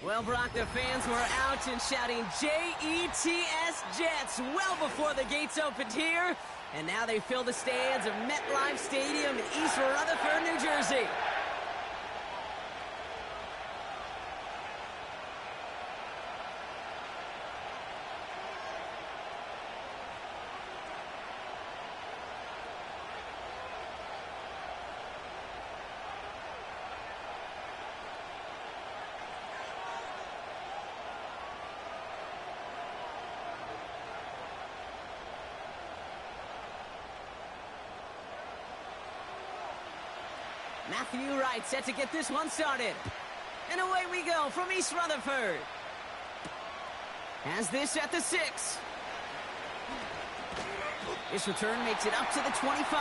Well, Brock, the fans were out and shouting J-E-T-S Jets well before the gates opened here. And now they fill the stands of MetLife Stadium in East Rutherford, New Jersey. Matthew Wright set to get this one started. And away we go from East Rutherford. Has this at the 6. This return makes it up to the 25.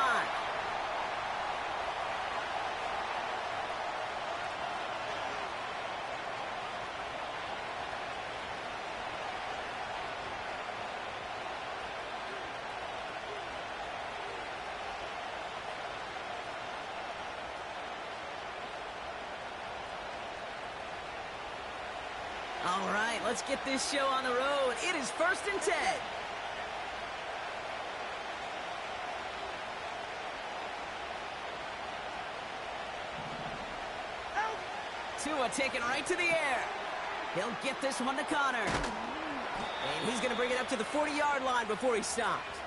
All right, let's get this show on the road. It is 1st and 10. Tua taken right to the air. He'll get this one to Connor. And he's going to bring it up to the 40-yard line before he stopped.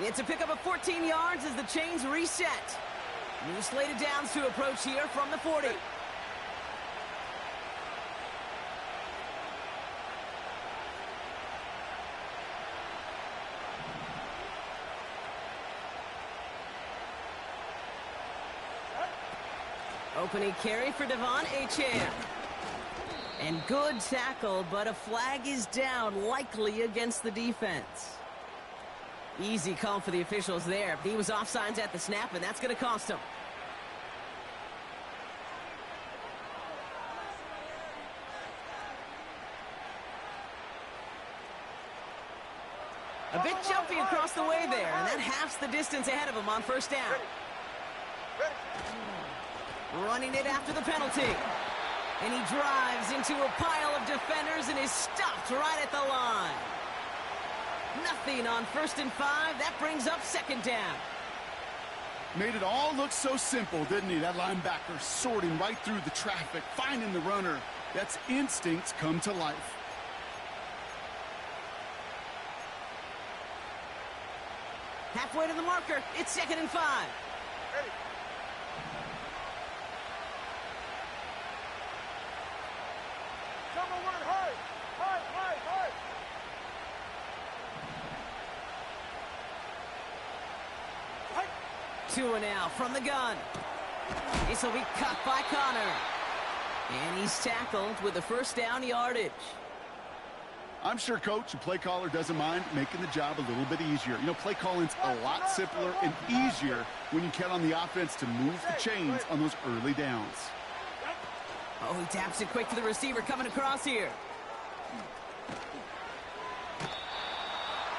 It's a pickup of 14 yards as the chains reset. New slated downs to approach here from the 40. Opening carry for Devon Achane. And good tackle, but a flag is down, likely against the defense. Easy call for the officials there. He was offsides at the snap, and that's going to cost him. A bit jumpy across the way there, and that halves the distance ahead of him on 1st down. Running it after the penalty. And he drives into a pile of defenders and is stopped right at the line. Nothing on 1st and 5. That brings up 2nd down. Made it all look so simple, didn't he? That linebacker sorting right through the traffic, finding the runner. That's instincts come to life. Halfway to the marker. It's 2nd and 5. Ready. Tua now from the gun. This will be cut by Connor. And he's tackled with the 1st down yardage. I'm sure coach and play caller doesn't mind making the job a little bit easier. You know, play calling's a lot simpler and easier when you count on the offense to move the chains on those early downs. Oh, he taps it quick to the receiver coming across here.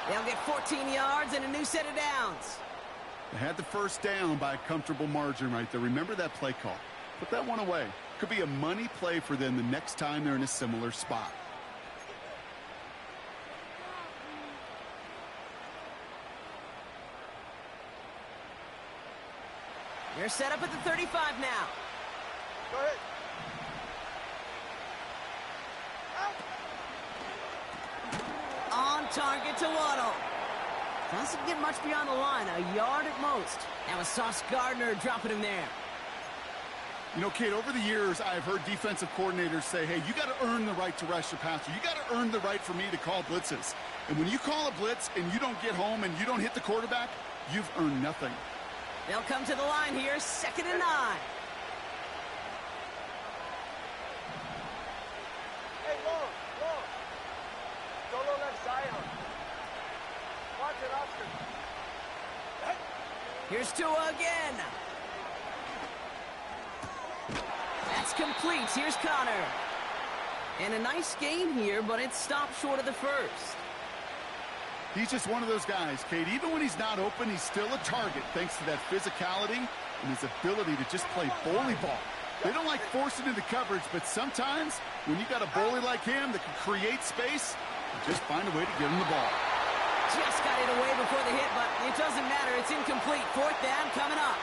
They'll get 14 yards and a new set of downs. They had the 1st down by a comfortable margin right there. Remember that play call. Put that one away. Could be a money play for them the next time they're in a similar spot. They're set up at the 35 now. Go ahead. On target to Waddle. Doesn't get much beyond the line, a yard at most. That was Sauce Gardner dropping him there. You know, Kate, over the years, I've heard defensive coordinators say, hey, you got to earn the right to rush the passer. You got to earn the right for me to call blitzes. And when you call a blitz and you don't get home and you don't hit the quarterback, you've earned nothing. They'll come to the line here, 2nd and 9. Hey, long. Solo left side. Watch it, Oscar. Hey. Here's Tua again. That's complete. Here's Connor. And a nice gain here, but it stopped short of the 1st. He's just one of those guys, Kate. Even when he's not open, he's still a target thanks to that physicality and his ability to just play bully ball. They don't like forcing into coverage, but sometimes when you got a bully like him that can create space, you just find a way to get him the ball. Just got it away before the hit, but it doesn't matter. It's incomplete. Fourth down coming up.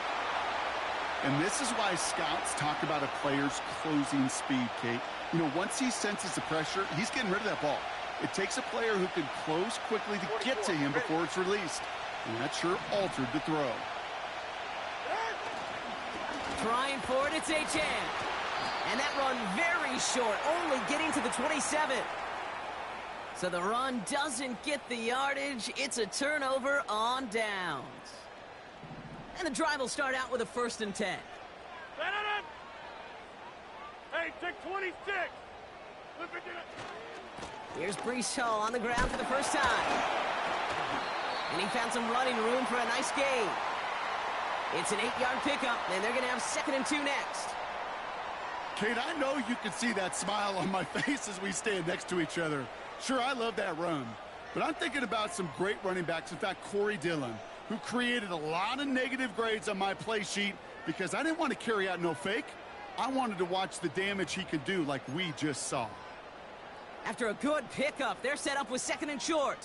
And this is why scouts talk about a player's closing speed, Kate. You know, once he senses the pressure, he's getting rid of that ball. It takes a player who can close quickly to get to him before it's released. And that sure altered the throw. Trying for it, it's HN. And that run very short, only getting to the 27. So the run doesn't get the yardage. It's a turnover on downs. And the drive will start out with a 1st and 10. Hey, take 26. Here's Brees Hall on the ground for the first time. And he found some running room for a nice gain. It's an 8-yard pickup, and they're going to have 2nd and 2 next. Kate, I know you can see that smile on my face as we stand next to each other. Sure, I love that run. But I'm thinking about some great running backs. In fact, Corey Dillon, who created a lot of negative grades on my play sheet because I didn't want to carry out no fake. I wanted to watch the damage he could do like we just saw. After a good pickup, they're set up with 2nd and short.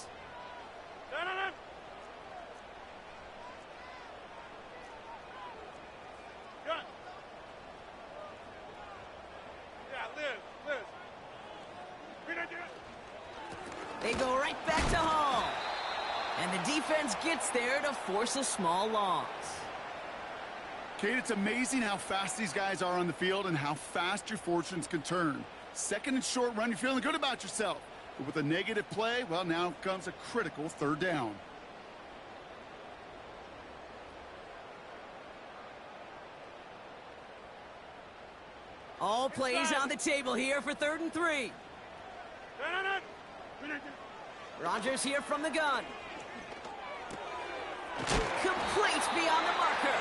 They go right back to Hall. And the defense gets there to force a small loss. Kate, it's amazing how fast these guys are on the field and how fast your fortunes can turn. 2nd and short run, you're feeling good about yourself. But with a negative play, well, now comes a critical 3rd down. All plays on the table here for 3rd and 3. Rodgers here from the gun. Complete beyond the marker.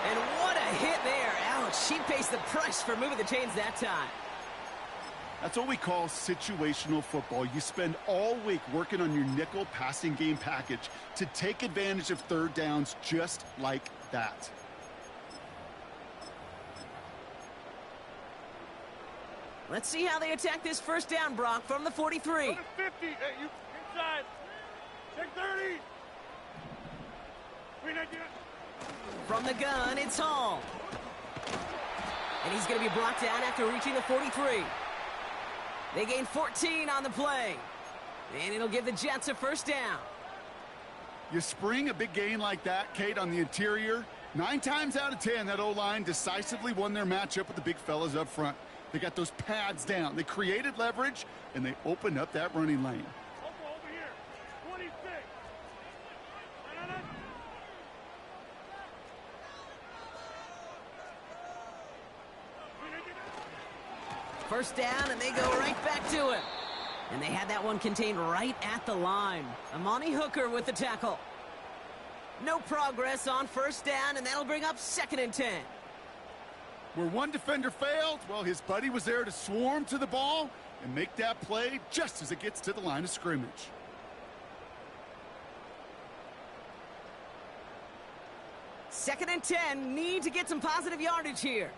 And what a hit there. Ouch, she pays the price for moving the chains that time. That's what we call situational football. You spend all week working on your nickel passing game package to take advantage of 3rd downs just like that. Let's see how they attack this 1st down, Brock, from the 43. 50. Hey, you inside. Take 30. From the gun, it's Hall. And he's going to be brought down after reaching the 43. They gain 14 on the play. And it'll give the Jets a 1st down. You spring a big gain like that, Kate, on the interior. 9 times out of 10, that O-line decisively won their matchup with the big fellas up front. They got those pads down. They created leverage, and they opened up that running lane. Over here. 26. First down, and they go right back to it. And they had that one contained right at the line. Amani Hooker with the tackle. No progress on 1st down, and that'll bring up 2nd and 10. Where one defender failed, well, his buddy was there to swarm to the ball and make that play just as it gets to the line of scrimmage. Second and 10, need to get some positive yardage here.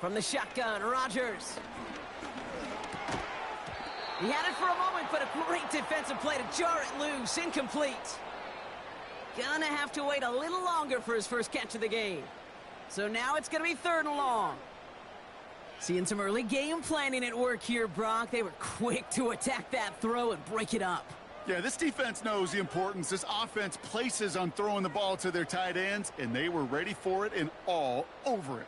From the shotgun, Rodgers. He had it for a moment, but a great defensive play to jar it loose. Incomplete. Gonna have to wait a little longer for his first catch of the game. So now it's gonna be 3rd and long. Seeing some early game planning at work here, Brock. They were quick to attack that throw and break it up. Yeah, this defense knows the importance this offense places on throwing the ball to their tight ends, and they were ready for it and all over it.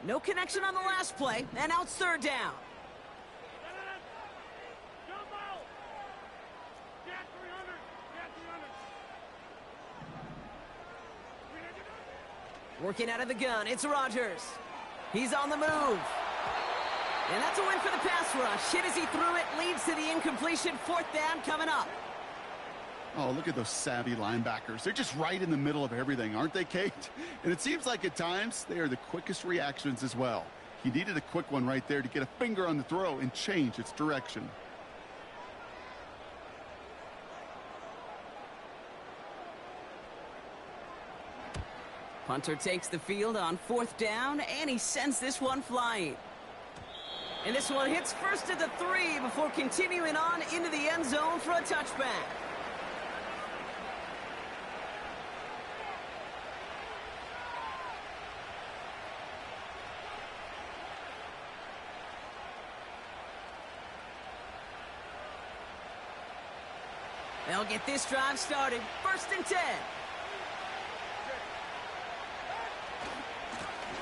No connection on the last play, and now it's 3rd down. Working out of the gun, it's Rodgers. He's on the move. And that's a win for the pass rush. Hit as he threw it, leads to the incompletion. 4th down coming up. Oh, look at those savvy linebackers. They're just right in the middle of everything, aren't they, Kate? And it seems like at times they are the quickest reactions as well. He needed a quick one right there to get a finger on the throw and change its direction. Punter takes the field on 4th down, and he sends this one flying. And this one hits first at the 3 before continuing on into the end zone for a touchback. They'll get this drive started. 1st and 10.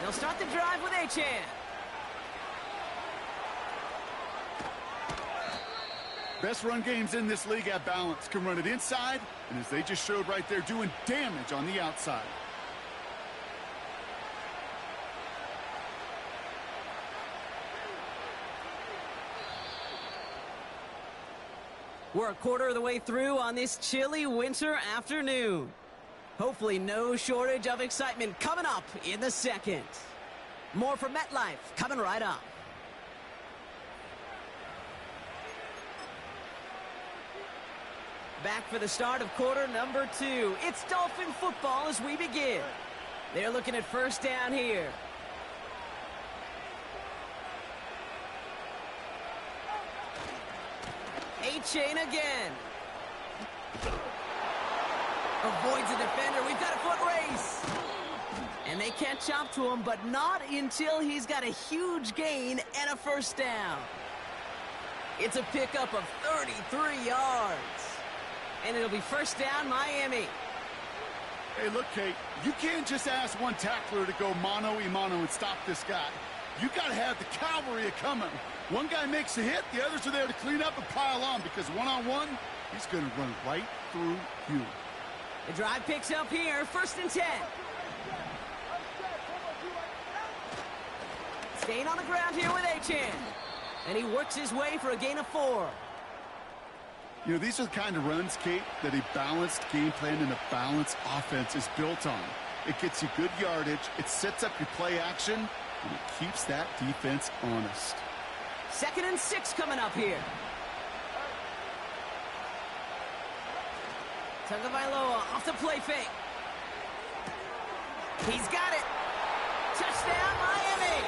They'll start the drive with Achane. Best run games in this league at balance. Can run it inside, and as they just showed right there, doing damage on the outside. We're a quarter of the way through on this chilly winter afternoon. Hopefully no shortage of excitement coming up in the second. More from MetLife coming right up. Back for the start of quarter number 2. It's Dolphin football as we begin. They're looking at 1st down here. Achane again. Avoids a defender. We've got a foot race. And they catch up to him, but not until he's got a huge gain and a 1st down. It's a pickup of 33 yards. And it'll be 1st down, Miami. Hey, look, Kate, you can't just ask one tackler to go mano-a-mano and stop this guy. You got to have the cavalry coming. One guy makes a hit, the others are there to clean up and pile on, because one-on-one, he's going to run right through you. The drive picks up here, 1st and 10. Staying on the ground here with Achane. And he works his way for a gain of 4. You know, these are the kind of runs, Kate, that a balanced game plan and a balanced offense is built on. It gets you good yardage, it sets up your play action, and it keeps that defense honest. 2nd and 6 coming up here. Tagovailoa off the play fake. He's got it. Touchdown, Miami.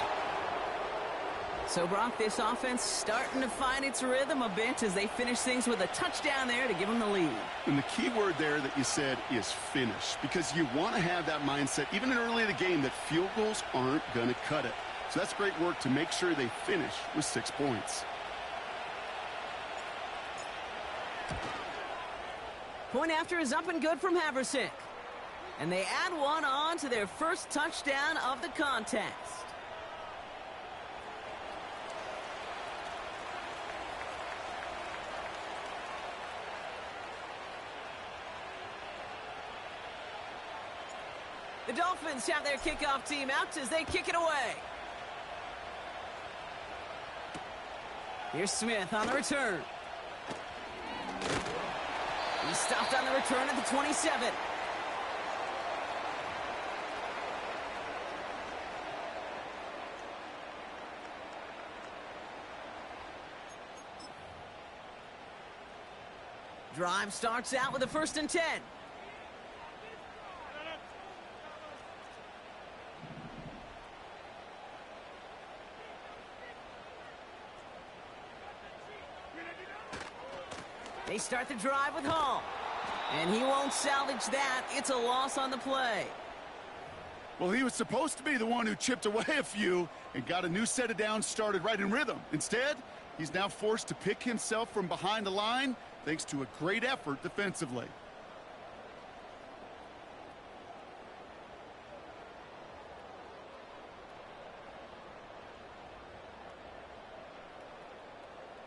So, Brock, this offense starting to find its rhythm a bit as they finish things with a touchdown there to give them the lead. And the key word there that you said is finish, because you want to have that mindset, even early in the game, that field goals aren't going to cut it. So that's great work to make sure they finish with 6 points. Point after is up and good from Haversick. And they add one on to their 1st touchdown of the contest. The Dolphins have their kickoff team out as they kick it away. Here's Smith on the return. He stopped on the return at the 27. Drive starts out with a 1st and 10. They start the drive with Hall. And he won't salvage that. It's a loss on the play. Well, he was supposed to be the one who chipped away a few and got a new set of downs started right in rhythm. Instead, he's now forced to pick himself from behind the line thanks to a great effort defensively.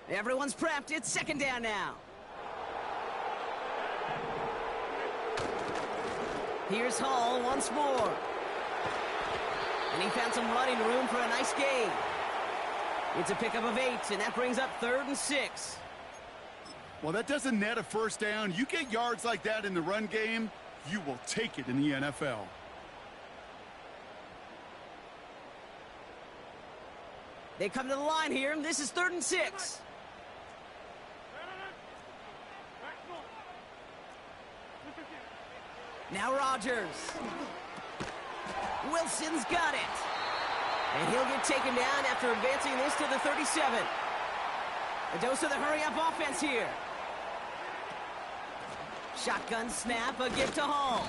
Everyone's prepped. It's 2nd down now. Here's Hall once more. And he found some running room for a nice gain. It's a pickup of 8, and that brings up 3rd and 6. Well, that doesn't net a first down. You get yards like that in the run game, you will take it in the NFL. They come to the line here, and this is 3rd and 6. Now Rodgers. Wilson's got it. And he'll get taken down after advancing this to the 37. A dose of the hurry-up offense here. Shotgun snap, a give to Hall.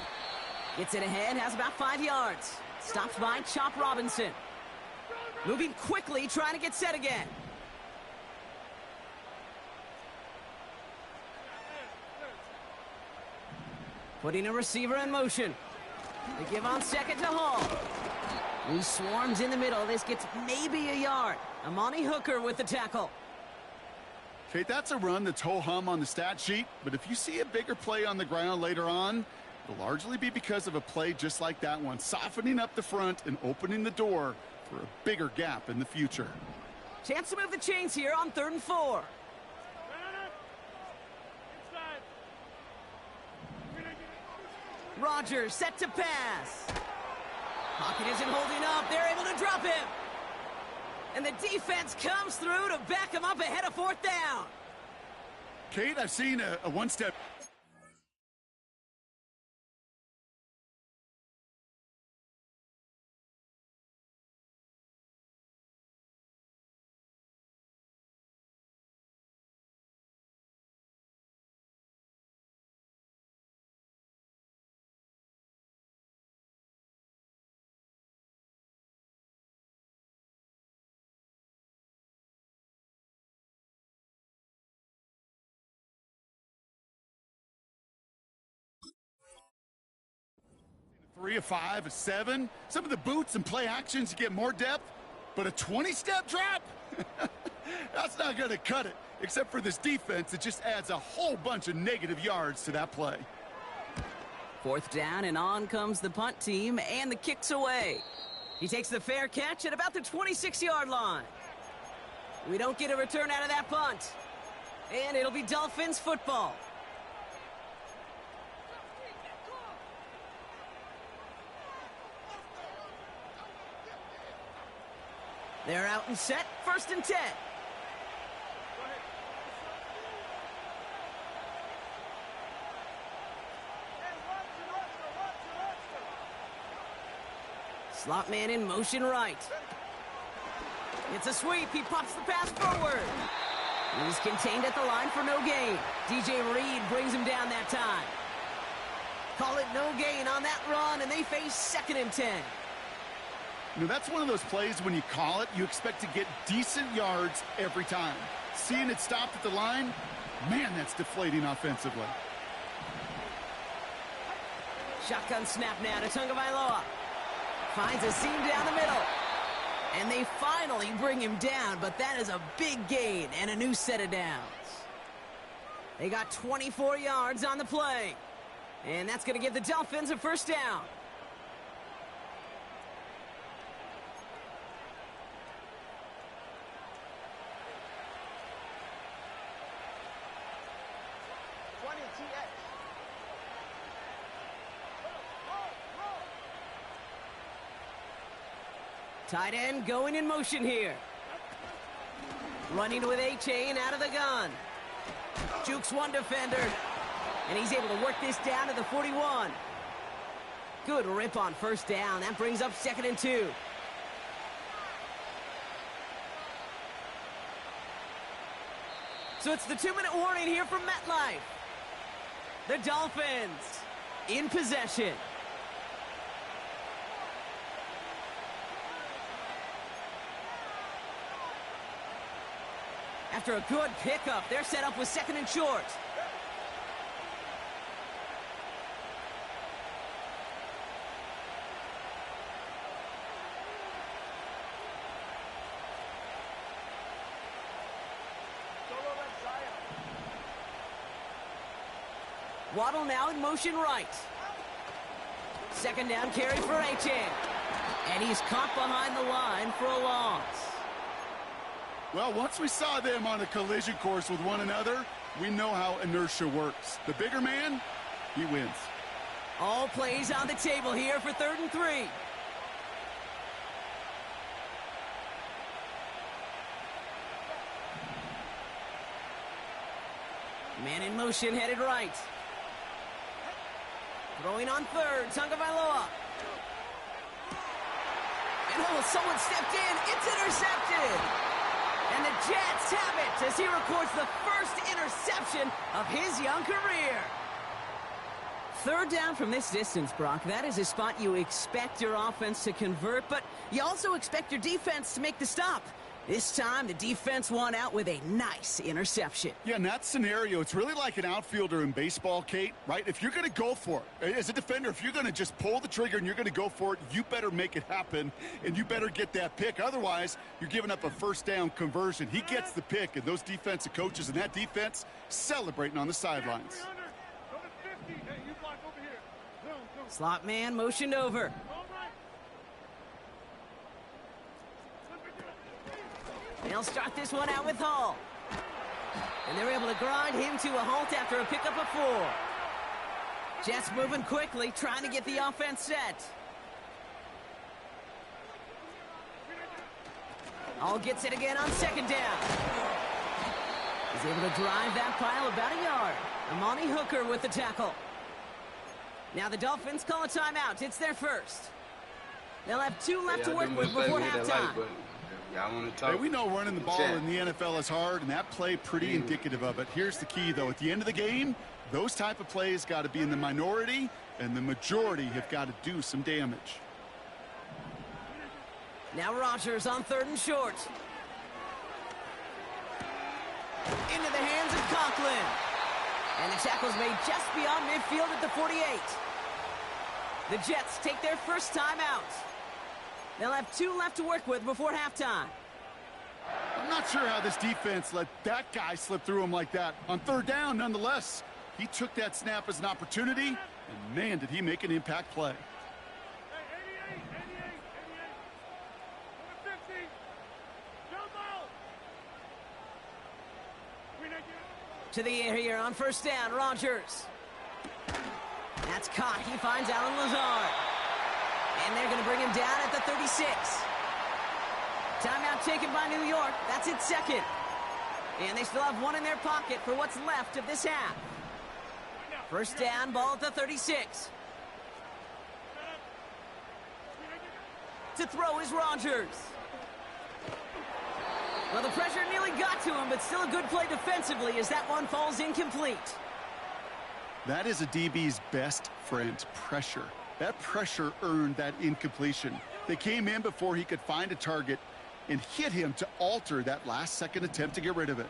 Gets it ahead, has about 5 yards. Stops by Chop Robinson. Moving quickly, trying to get set again. Putting a receiver in motion. They give on 2nd to Hall. He swarms in the middle. This gets maybe a yard. Amani Hooker with the tackle. Kate, that's a run that's ho-hum on the stat sheet, but if you see a bigger play on the ground later on, it'll largely be because of a play just like that one, softening up the front and opening the door for a bigger gap in the future. Chance to move the chains here on 3rd and 4. Rodgers set to pass. Pocket isn't holding up. They're able to drop him. And the defense comes through to back him up ahead of 4th down. Kate, I've seen a one-step... Three, a 5, a 7. Some of the boots and play actions to get more depth, but a 20-step drop? That's not going to cut it, except for this defense. It just adds a whole bunch of negative yards to that play. 4th down, and on comes the punt team, and the kick's away. He takes the fair catch at about the 26-yard line. We don't get a return out of that punt, and it'll be Dolphins football. They're out and set, 1st and 10. Slot man in motion right. It's a sweep. He pops the pass forward. He's contained at the line for no gain. DJ Reed brings him down that time. Call it no gain on that run, and they face 2nd and 10. You know, that's one of those plays when you call it, you expect to get decent yards every time. Seeing it stopped at the line, man, that's deflating offensively. Shotgun snap now to Tagovailoa. Finds a seam down the middle. And they finally bring him down, but that is a big gain and a new set of downs. They got 24 yards on the play. And that's going to give the Dolphins a 1st down. Tight end going in motion here. Running with A-Chain out of the gun. Jukes one defender. And he's able to work this down to the 41. Good rip on 1st down. That brings up 2nd and 2. So it's the 2-minute warning here from MetLife. The Dolphins in possession. After a good pickup, they're set up with 2nd and short. Waddle now in motion right. 2nd down carry for A-Chain. And he's caught behind the line for a loss. Well, once we saw them on a collision course with one another, We know how inertia works. The bigger man, he wins. All plays on the table here for 3rd and 3. Man in motion, headed right. Throwing on 3rd, Tagovailoa. And oh, someone stepped in. It's intercepted. And the Jets have it as he records the first interception of his young career. 3rd down from this distance, Brock. That is a spot you expect your offense to convert, but you also expect your defense to make the stop. This time, the defense won out with a nice interception. Yeah, in that scenario, it's really like an outfielder in baseball, Kate, right? If you're going to go for it, as a defender, if you're going to just pull the trigger and you're going to go for it, you better make it happen, and you better get that pick. Otherwise, you're giving up a 1st down conversion. He gets the pick, and those defensive coaches and that defense celebrating on the sidelines. Slot man motioned over. They'll start this one out with Hall. And they're able to grind him to a halt after a pickup of 4. Jets moving quickly, trying to get the offense set. Hall gets it again on 2nd down. He's able to drive that pile about a yard. Amani Hooker with the tackle. Now the Dolphins call a timeout. It's their first. They'll have 2 left to work with before halftime. Hey, we know running the ball in the NFL is hard, and that play pretty indicative of it. Here's the key, though. At the end of the game, those type of plays got to be in the minority, and the majority have got to do some damage. Now Rodgers on 3rd and short. Into the hands of Conklin. And the tackle's made just beyond midfield at the 48. The Jets take their first time out. They'll have 2 left to work with before halftime. I'm not sure how this defense let that guy slip through him like that. On 3rd down, nonetheless, he took that snap as an opportunity, and man, did he make an impact play. To the air here on 1st down, Rodgers. That's caught. He finds Alan Lazard. And they're going to bring him down at the 36. Timeout taken by New York. That's its 2nd. And they still have 1 in their pocket for what's left of this half. 1st down, ball at the 36. To throw is Rodgers. Well, the pressure nearly got to him, but still a good play defensively as that one falls incomplete. That is a DB's best friend, pressure. That pressure earned that incompletion. They came in before he could find a target and hit him to alter that last-second attempt to get rid of it.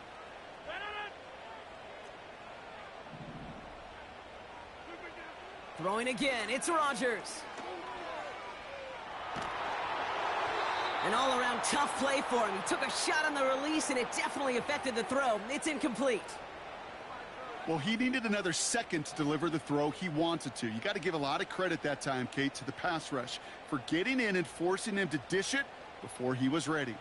Throwing again, it's Rodgers. An all-around tough play for him. He took a shot on the release, and it definitely affected the throw. It's incomplete. Well, he needed another second to deliver the throw he wanted to. You got to give a lot of credit that time, Kate, to the pass rush for getting in and forcing him to dish it before he was ready.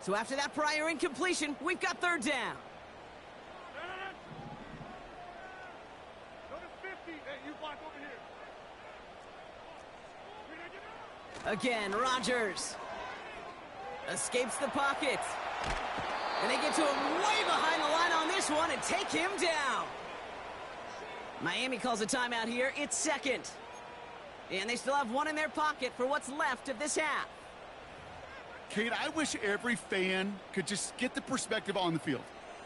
So after that prior incompletion, we've got 3rd down. Again, Rodgers escapes the pocket. And they get to him way behind the line on this one and take him down. Miami calls a timeout here. It's 2nd. And they still have 1 in their pocket for what's left of this half. Kate, I wish every fan could just get the perspective on the field.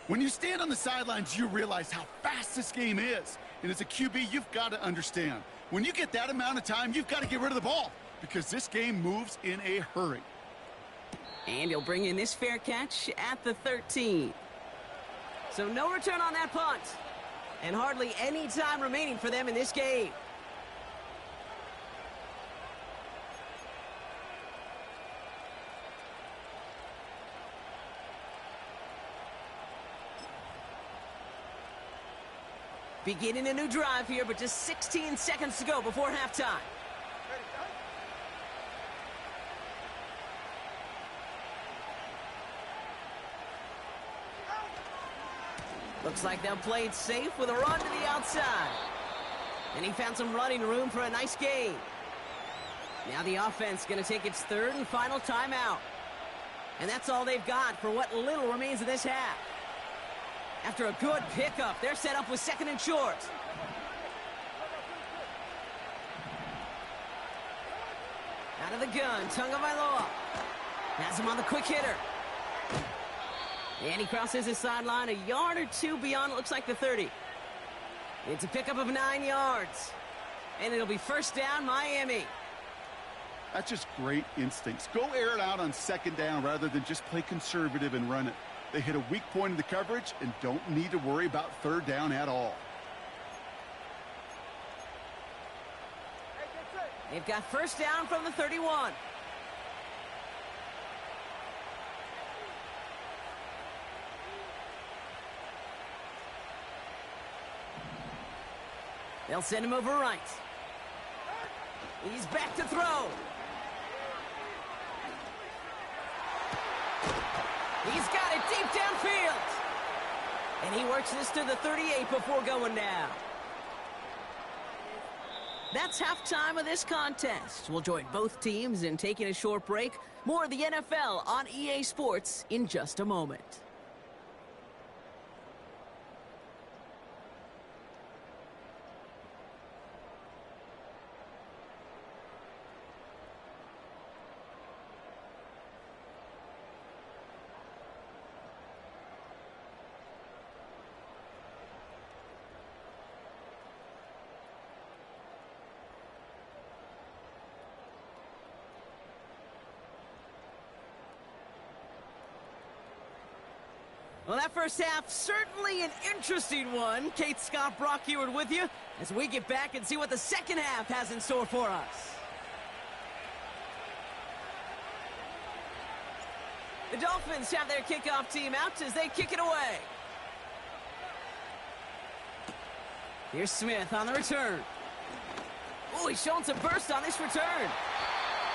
When you stand on the sidelines, you realize how fast this game is. And as a QB, you've got to understand. When you get that amount of time, you've got to get rid of the ball because this game moves in a hurry. And he'll bring in this fair catch at the 13. So no return on that punt. And hardly any time remaining for them in this game. Beginning a new drive here, but just 16 seconds to go before halftime. Looks like they'll play it safe with a run to the outside. And he found some running room for a nice gain. Now the offense going to take its third and final timeout. And that's all they've got for what little remains of this half. After a good pickup, they're set up with second and short. Out of the gun, Tagovailoa has him on the quick hitter. And he crosses his sideline a yard or two beyond, it looks like the 30. It's a pickup of 9 yards. And it'll be first down, Miami. That's just great instincts. Go air it out on second down rather than just play conservative and run it. They hit a weak point in the coverage and don't need to worry about third down at all. They've got first down from the 31. They'll send him over right. He's back to throw. He's got it deep downfield. And he works this to the 38 before going down. That's halftime of this contest. We'll join both teams in taking a short break. More of the NFL on EA Sports in just a moment. Well, that first half, certainly an interesting one. Kate Scott, Brock Ewart with you as we get back and see what the second half has in store for us. The Dolphins have their kickoff team out as they kick it away. Here's Smith on the return. Oh, he's showing some burst on this return.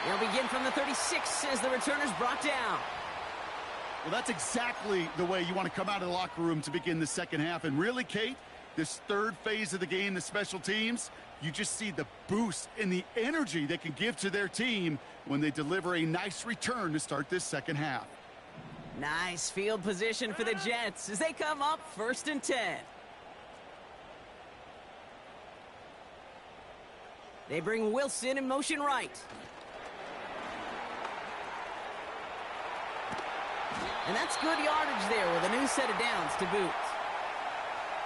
They'll begin from the 36 as the returner's brought down. Well, that's exactly the way you want to come out of the locker room to begin the second half. And really, Kate, this third phase of the game, the special teams, you just see the boost and the energy they can give to their team when they deliver a nice return to start this second half. Nice field position for the Jets as they come up 1st and 10. They bring Wilson in motion right. And that's good yardage there with a new set of downs to boot.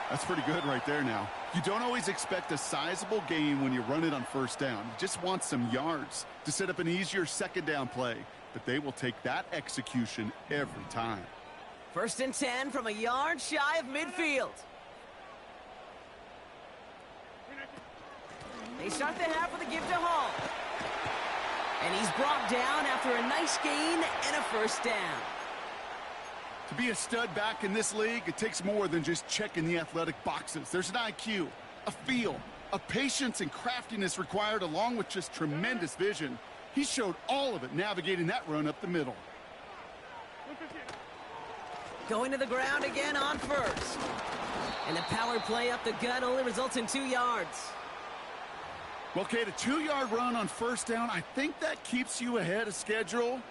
That's pretty good right there now. You don't always expect a sizable gain when you run it on first down. You just want some yards to set up an easier second down play. But they will take that execution every time. 1st and 10 from a yard shy of midfield. They start the half with a give to Hall. And he's brought down after a nice gain and a first down. To be a stud back in this league, it takes more than just checking the athletic boxes. There's an IQ, a feel, a patience and craftiness required along with just tremendous vision. He showed all of it navigating that run up the middle. Going to the ground again on first. And the power play up the gut only results in 2 yards. Well, Kate, a 2-yard run on first down, I think that keeps you ahead of schedule,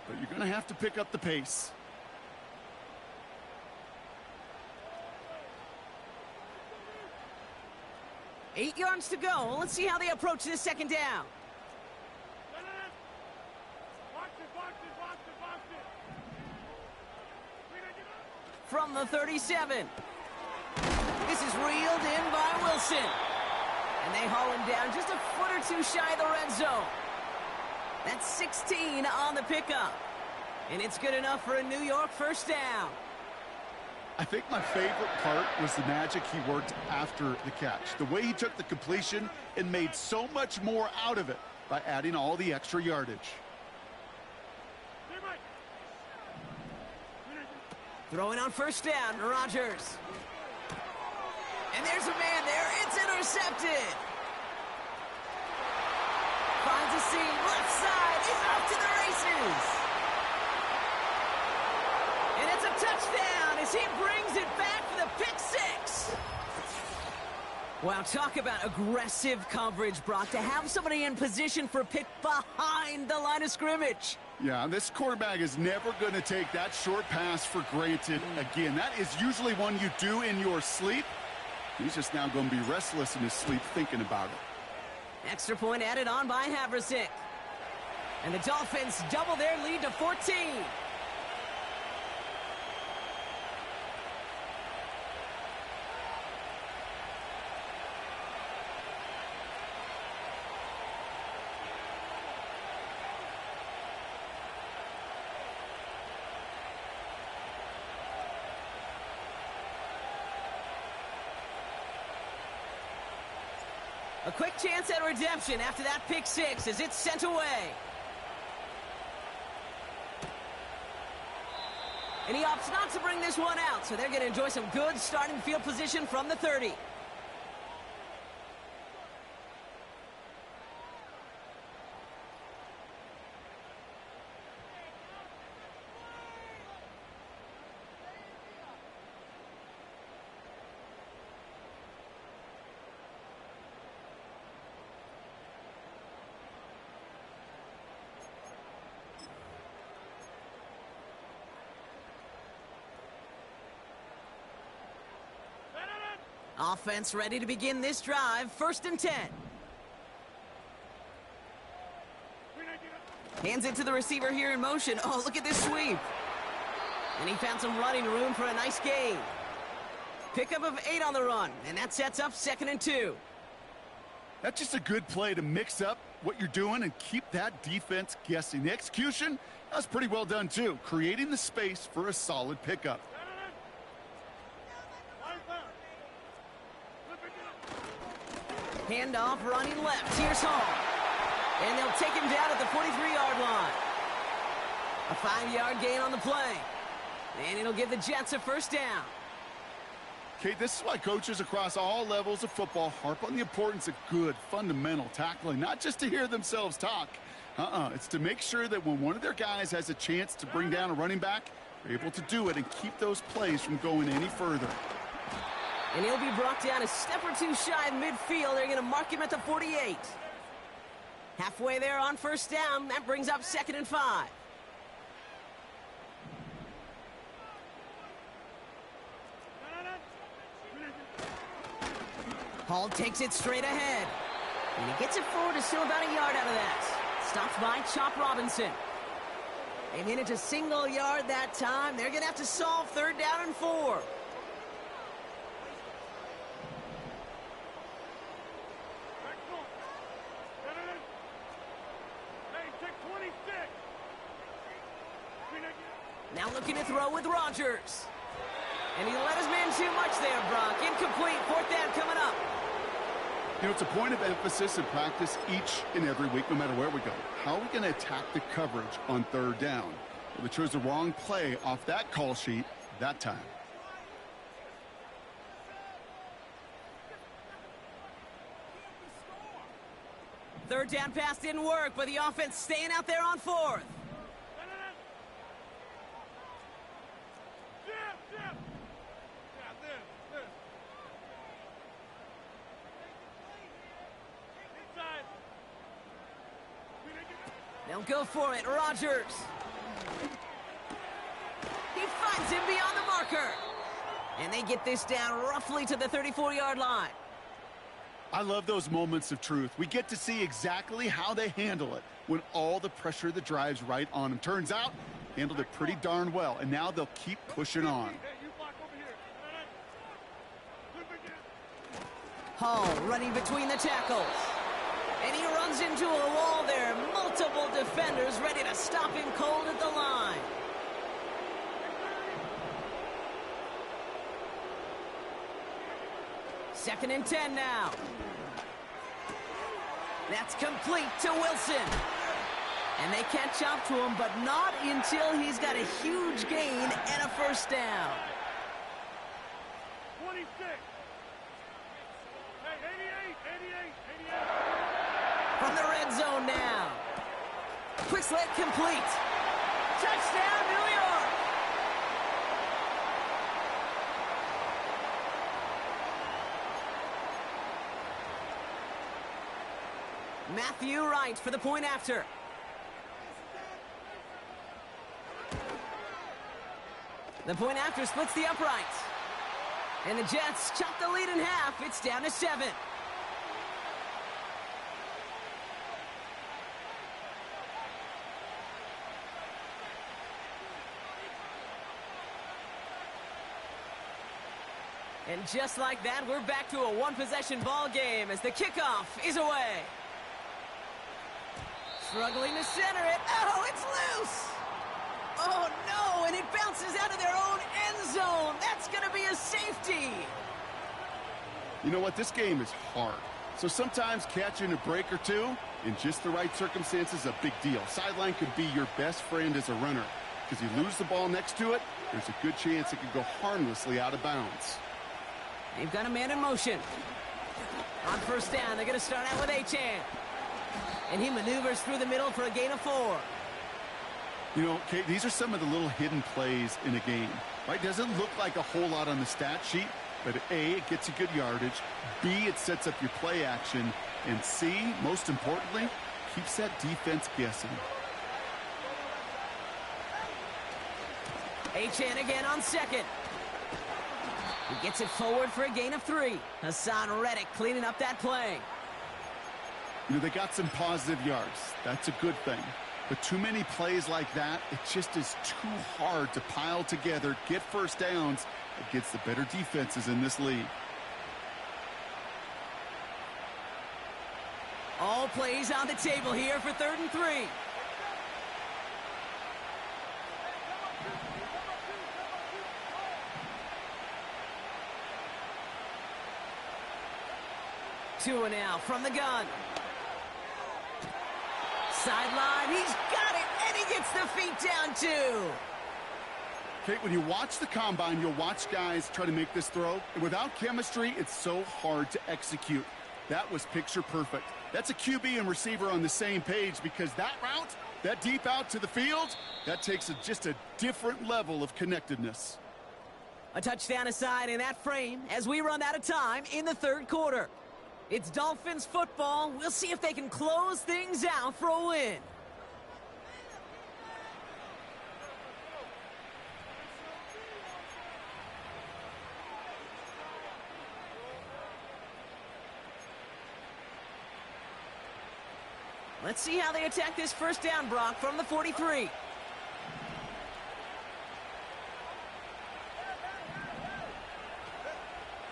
but you're going to have to pick up the pace. Eight yards to go. Let's see how they approach this second down. From the 37. This is reeled in by Wilson. And they haul him down just a foot or two shy of the red zone. That's 16 on the pickup. And it's good enough for a New York first down. I think my favorite part was the magic he worked after the catch. The way he took the completion and made so much more out of it by adding all the extra yardage. Throwing on first down, Rodgers. And there's a man there. It's intercepted. Finds a seam, left side. He's off to the races. And it's a touchdown as he brings it back for the pick Wow, talk about aggressive coverage, Brock, to have somebody in position for a pick behind the line of scrimmage. Yeah, this quarterback is never going to take that short pass for granted again. That is usually one you do in your sleep. He's just now going to be restless in his sleep thinking about it. Extra point added on by Haversick. And the Dolphins double their lead to 14. A quick chance at redemption after that pick six as it's sent away. And he opts not to bring this one out, so they're going to enjoy some good starting field position from the 30. Offense ready to begin this drive. 1st and 10. Hands it to the receiver here in motion. Oh, look at this sweep. And he found some running room for a nice gain. Pickup of 8 on the run, and that sets up 2nd and 2. That's just a good play to mix up what you're doing and keep that defense guessing. The execution, that's pretty well done too, creating the space for a solid pickup. Handoff running left. Here's Hall. And they'll take him down at the 43-yard line. A 5-yard gain on the play. And it'll give the Jets a 1st down. Okay, this is why coaches across all levels of football harp on the importance of good, fundamental tackling, not just to hear themselves talk. It's to make sure that when one of their guys has a chance to bring down a running back, they're able to do it and keep those plays from going any further. And he'll be brought down a step or two shy of midfield. They're going to mark him at the 48. Halfway there on 1st down. That brings up 2nd and 5. Hall takes it straight ahead. And he gets it forward to still about a yard out of that. Stopped by Chop Robinson. They manage a single yard that time. They're going to have to solve 3rd down and 4. Now looking to throw with Rodgers. And he let his man too much there, Brock. Incomplete. 4th down coming up. You know, it's a point of emphasis in practice each and every week, no matter where we go. How are we going to attack the coverage on 3rd down? Well, they chose the wrong play off that call sheet that time. Third down pass didn't work, but the offense staying out there on 4th. They'll go for it. Rodgers. He finds him beyond the marker. And they get this down roughly to the 34-yard line. I love those moments of truth. We get to see exactly how they handle it when all the pressure of the drive's right on them. Turns out, handled it pretty darn well, and now they'll keep pushing on. Hall running between the tackles. And he runs into a wall there. Multiple defenders ready to stop him cold at the line. Second and 10 now. That's complete to Wilson. And they catch up to him, but not until he's got a huge gain and a 1st down. 26. Hey, 88. From the red zone now. Quick slant complete. Touchdown, New York. Matthew Wright for the point after. The point after splits the uprights. And the Jets chop the lead in half. It's down to 7. And just like that, we're back to a one-possession ball game as the kickoff is away. Struggling to center it. Oh, it's loose! Oh, no, and it bounces out of their own end zone. That's going to be a safety. You know what? This game is hard. So sometimes catching a break or two in just the right circumstances is a big deal. Sideline could be your best friend as a runner because you lose the ball next to it, there's a good chance it could go harmlessly out of bounds. They've got a man in motion. On first down, they're going to start out with Achane. And he maneuvers through the middle for a gain of 4. You know, Kate, these are some of the little hidden plays in a game. Right? Doesn't look like a whole lot on the stat sheet, but A, it gets you good yardage. B, it sets up your play action. And C, most importantly, keeps that defense guessing. Achane again on second. He gets it forward for a gain of 3. Hassan Reddick cleaning up that play. You know, they got some positive yards. That's a good thing. But too many plays like that, it just is too hard to pile together, get first downs against the better defenses in this league. All plays on the table here for 3rd and 3. Tua now from the gun. Sideline, he's got it, and he gets the feet down too. Kate, when you watch the combine, you'll watch guys try to make this throw. And without chemistry, it's so hard to execute. That was picture perfect. That's a QB and receiver on the same page because that route, that deep out to the field, that takes just a different level of connectedness. A touchdown aside in that frame as we run out of time in the 3rd quarter. It's Dolphins football. We'll see if they can close things out for a win. Let's see how they attack this first down, Brock, from the 43.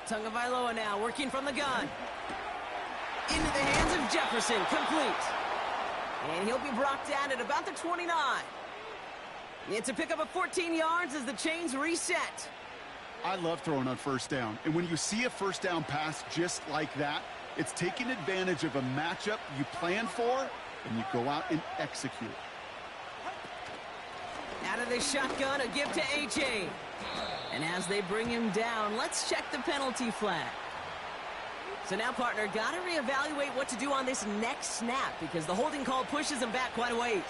Tagovailoa now working from the gun. Into the hands of Jefferson, complete. And he'll be brought down at about the 29. It's a pickup of 14 yards as the chains reset. I love throwing on first down. And when you see a first down pass just like that, it's taking advantage of a matchup you plan for, and you go out and execute. Out of the shotgun, a give to Achane. And as they bring him down, let's check the penalty flag. So now, partner, got to reevaluate what to do on this next snap because the holding call pushes him back quite a ways.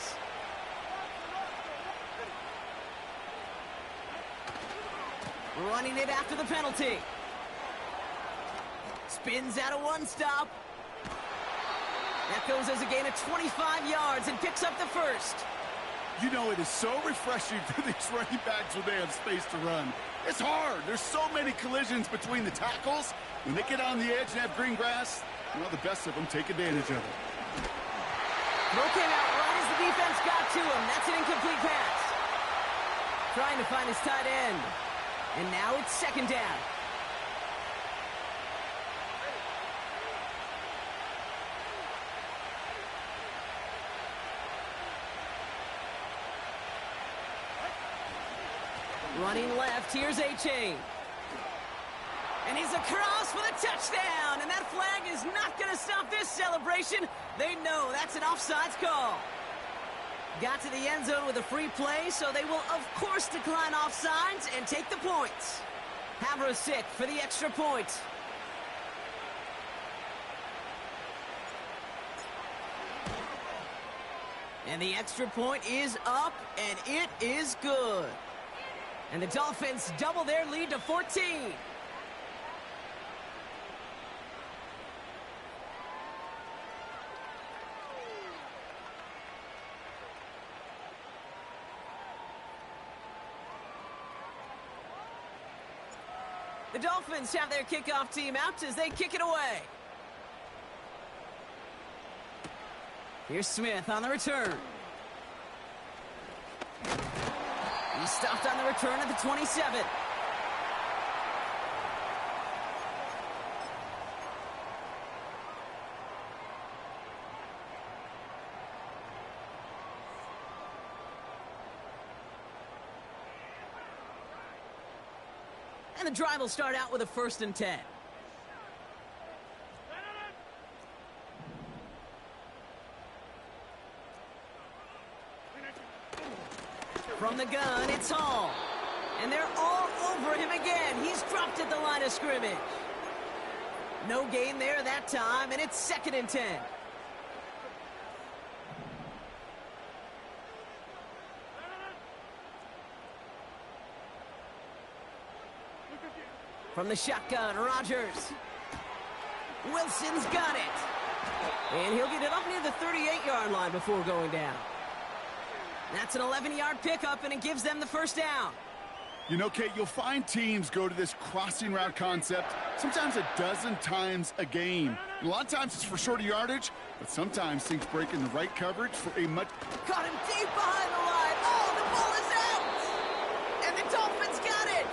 Running it after the penalty. Spins out of one stop. That goes as a gain of 25 yards and picks up the first. You know, it is so refreshing for these running backs when they have space to run. It's hard. There's so many collisions between the tackles. When they get on the edge and have green grass, you know, the best of them take advantage of it. Throw came out right as the defense got to him. That's an incomplete pass. Trying to find his tight end. And now it's 2nd down. Running left, here's Achane. And he's across for the touchdown. And that flag is not going to stop this celebration. They know that's an offsides call. Got to the end zone with a free play, so they will, of course, decline offsides and take the points. Havrisik for the extra point. And the extra point is up, and it is good. And the Dolphins double their lead to 14. The Dolphins have their kickoff team out as they kick it away. Here's Smith on the return. He stopped on the return at the 27. And the drive will start out with a 1st and 10. From the gun, it's Hall. And they're all over him again. He's dropped at the line of scrimmage. No gain there that time, and it's 2nd and 10. From the shotgun, Rodgers. Wilson's got it. And he'll get it up near the 38-yard line before going down. That's an 11-yard pickup, and it gives them the 1st down. You know, Kate, you'll find teams go to this crossing route concept sometimes a dozen times a game. A lot of times it's for shorter yardage, but sometimes things break in the right coverage for a much... Caught him deep behind the line. Oh, the ball is out! And the Dolphins got it!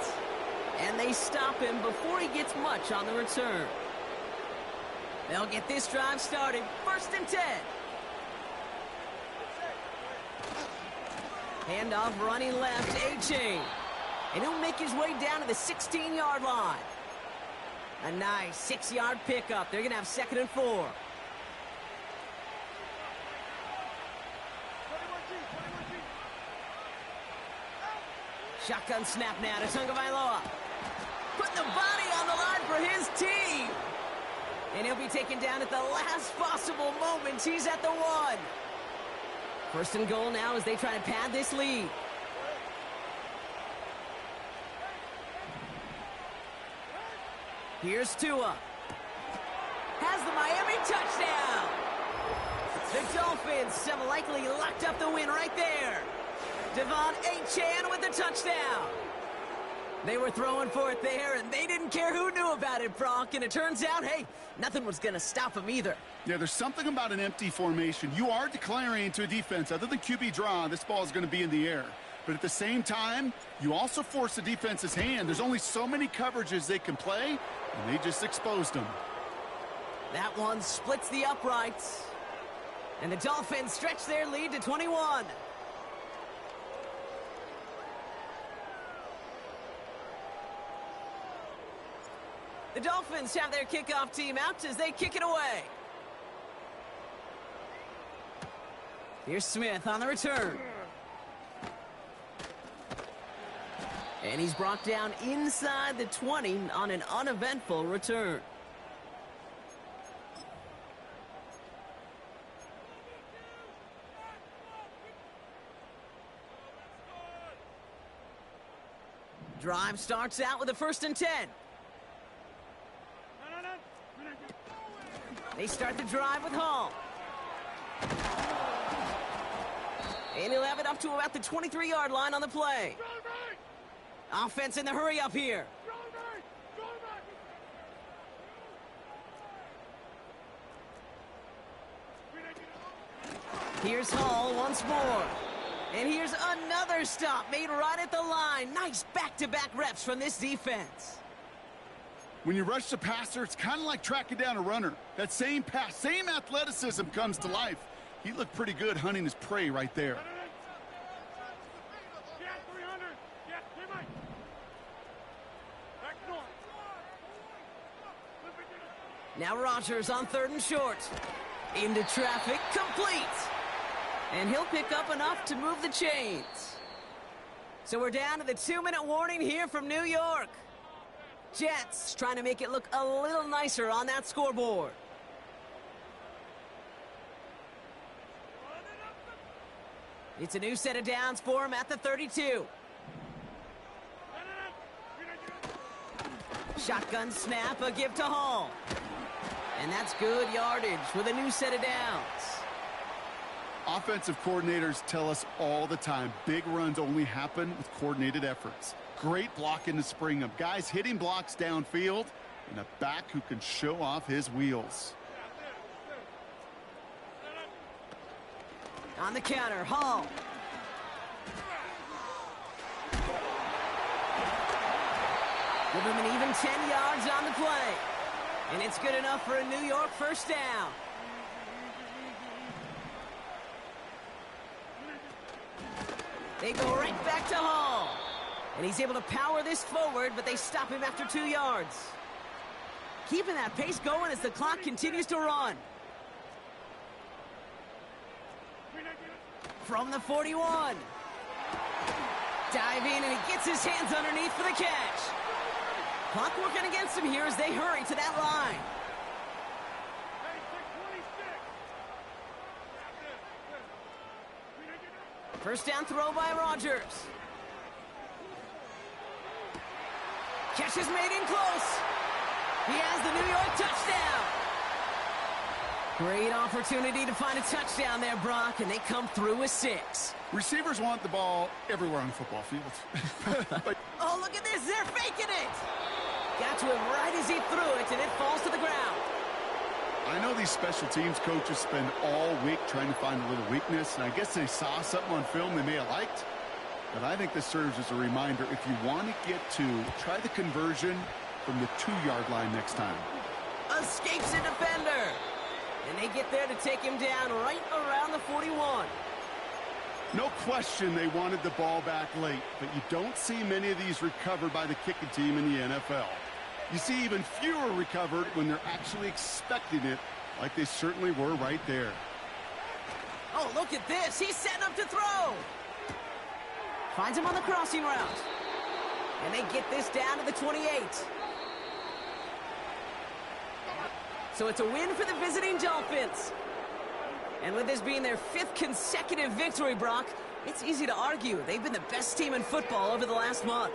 And they stop him before he gets much on the return. They'll get this drive started. 1st and 10. Handoff running left, A-Chain. And he'll make his way down to the 16-yard line. A nice 6-yard pickup. They're going to have 2nd and 4. Shotgun snap now to Tagovailoa. Putting the body on the line for his team. And he'll be taken down at the last possible moment. He's at the 1. 1st and goal now as they try to pad this lead. Here's Tua. Has the Miami touchdown. The Dolphins have likely locked up the win right there. Devon A-Chan with the touchdown. They were throwing for it there, and they didn't care who knew about it, Brock. And it turns out, hey, nothing was going to stop them either. Yeah, there's something about an empty formation. You are declaring to a defense, other than QB draw, this ball is going to be in the air. But at the same time, you also force the defense's hand. There's only so many coverages they can play, and they just exposed them. That one splits the uprights. And the Dolphins stretch their lead to 21. The Dolphins have their kickoff team out as they kick it away. Here's Smith on the return. And he's brought down inside the 20 on an uneventful return. Drive starts out with a 1st and 10. They start the drive with Hall. And he'll have it up to about the 23-yard line on the play. Offense in the hurry up here. Here's Hall once more. And here's another stop made right at the line. Nice back-to-back reps from this defense. When you rush the passer, it's kind of like tracking down a runner. That same pass, same athleticism comes to life. He looked pretty good hunting his prey right there. Now Rodgers on 3rd and short. Into traffic, complete. And he'll pick up enough to move the chains. So we're down to the 2-minute warning here from New York. Jets trying to make it look a little nicer on that scoreboard. It's a new set of downs for him at the 32. Shotgun snap, a give to Hall. And that's good yardage with a new set of downs. Offensive coordinators tell us all the time, big runs only happen with coordinated efforts. Great block in the spring of guys hitting blocks downfield and a back who can show off his wheels. On the counter, Hall. Give him an even 10 yards on the play. And it's good enough for a New York first down. They go right back to Hall. And he's able to power this forward, but they stop him after 2 yards. Keeping that pace going as the clock continues to run. From the 41. Diving, and he gets his hands underneath for the catch. Clock working against him here as they hurry to that line. First down throw by Rodgers. Catch is made in close. He has the New York touchdown. Great opportunity to find a touchdown there, Brock, and they come through with 6. Receivers want the ball everywhere on the football field. But oh, look at this. They're faking it. Got to him right as he threw it, and it falls to the ground. I know these special teams coaches spend all week trying to find a little weakness, and I guess they saw something on film they may have liked. But I think this serves as a reminder, if you want to get to, try the conversion from the 2-yard line next time. Escapes a defender. And they get there to take him down right around the 41. No question they wanted the ball back late, but you don't see many of these recovered by the kicking team in the NFL. You see even fewer recovered when they're actually expecting it, like they certainly were right there. Oh, look at this. He's setting up to throw. Finds him on the crossing route. And they get this down to the 28. So it's a win for the visiting Dolphins. And with this being their 5th consecutive victory, Brock, it's easy to argue they've been the best team in football over the last month.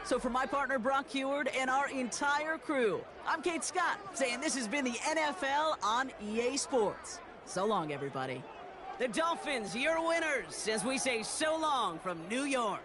So for my partner, Brock Heward, and our entire crew, I'm Kate Scott, saying this has been the NFL on EA Sports. So long, everybody. The Dolphins, your winners, as we say so long from New York.